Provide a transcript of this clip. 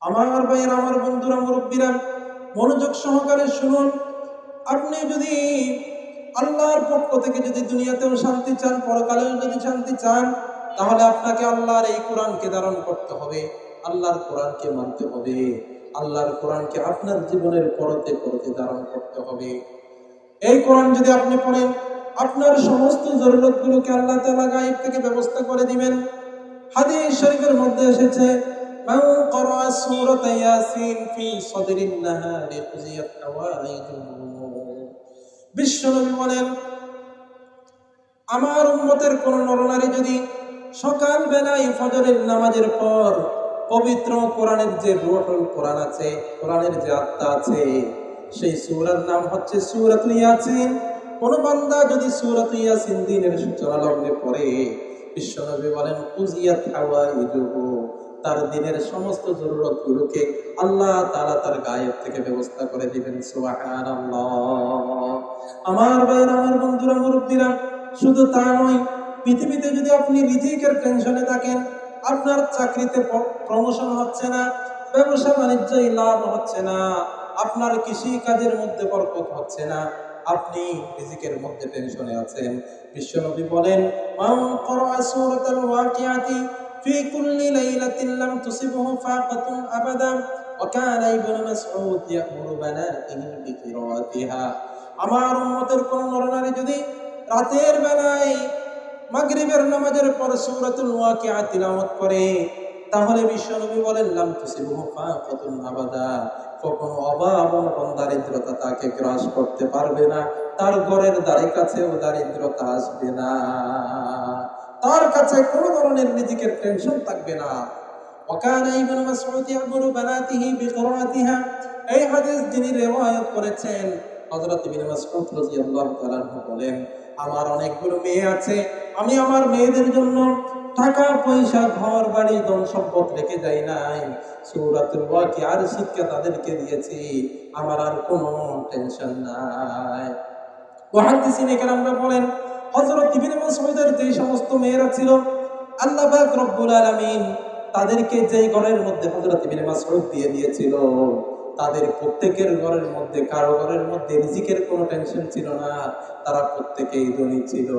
আমার ভাইয়েরা, আমার বন্ধুরা, মুরব্বীরা, মনোযোগ সহকারে শুনুন। আপনি যদি আল্লাহর পক্ষ থেকে যদি দুনিয়াতেও শান্তি চান, পরকালেও যদি শান্তি চান, তাহলে আপনাকে আল্লাহর এই কোরআনকে ধারণ করতে হবে, আল্লাহর কোরআনকে মানতে হবে, আল্লাহর কোরআনকে আপনার জীবনের পরতে পরতে ধারণ করতে হবে। এই কোরআন যদি আপনি পড়েন, আপনার সমস্ত জরুরত গুলোকে আল্লাহ তাআলা গায়েব থেকে ব্যবস্থা করে দিবেন। হাদিস শরীফের মধ্যে এসেছে, মান ক্বারা সূরাত ইয়াসিন ফি সাদরিন নাহারি কুজিয়াত হাওয়াইজুহু। বিশ্বনবী বলেন, আমার উম্মতের কোন নরনারী যদি সকাল বেলায় ফজরের নামাজের পর পবিত্র কোরআনের যে রূহুল কোরআন আছে, কোরআনের যে আত্মা আছে, সেই সূরার নাম হচ্ছে সূরাতুল ইয়াসিন। কোন বান্দা যদি সূরাতুল ইয়াসিন দিনের সূচনা লগ্নে পড়ে, বিশ্বনবী বলেন কুজিয়াত হাওয়াইজুহু, তার দিনের সমস্ত জরুরত গুলোকে আল্লাহ তাআলা তার গায়েব থেকে ব্যবস্থা করে দিবেন। সুবহানাল্লাহ। আমার ভাইরা, আমার বন্ধুরা, মুরব্বীরা, শুধু তা নয়, পৃথিবীতে যদি আপনি রিজিকের টেনশনে থাকেন, আপনার চাকরিতে প্রমোশন হচ্ছে না, ব্যবসা বাণিজ্যে লাভ হচ্ছে না, আপনার কৃষি কাজের মধ্যে বরকত হচ্ছে না, আপনি রিজিকের মধ্যে টেনশনে আছেন, বিশ্বনবী বলেন, মান ক্বারা সূরাতাল ওয়াকিআতি ফি কুল্লি লাইলাতিন লাম তুসিবহু ফাকাতুন আবাদা ওয়া কানা ইবনু মাসউদ ইয়ামুরু বানাতিহি বিকিরাতিহা। আমার উম্মতের কোন নরনারী যদি রাতের বেলায় মাগরিবের নামাজের পর সূরাতুল ওয়াকিআ তিলাওয়াত করে, তাহলে বিশ্বনবী বলেন, লাম তুসিবহু ফাকাতুন আবাদা, কখনো অভাব অনটন দারিদ্রতা তাকে গ্রাস করতে পারবে না, তার ঘরের দ্বারে কাছেও দারিদ্রতা আসবে না, তার কাছে কোনো ধরনের রিজিকের টেনশন থাকবে না। ওয়াকানা ইবনু মাসউদ ইয়ামুরু বানাতিহি বিকিরাতিহা। এই হাদিস যিনি রিওয়ায়াত করেছেন, হযরত ইবনে মাসউদ রাদিয়াল্লাহু তাআলা বলেন, আমার অনেকগুলো মেয়ে আছে, আমি আমার মেয়েদের জন্য টাকা পয়সা ঘর বাড়ি ধন সম্পদ রেখে যাই নাই, সূরাতুল ওয়াকিআর শিক্ষা তাদেরকে দিয়েছি, আমার আর কোনো টেনশন নাই। মুহাদ্দিসিনে কেরামরা বলেন, হযরত ইবনে মাসউদের যে সমস্ত মেয়েরা ছিল, আল্লাহ পাক রব্বুল আলামিন তাদেরকে যেই ঘরের মধ্যে হযরত ইবনে মাসউদ দিয়ে দিয়েছিল, তাদের প্রত্যেকের ঘরের মধ্যে, কারো ঘরের মধ্যে রিজিকের কোনো টেনশন ছিল না, তারা প্রত্যেকেই ধনী ছিল।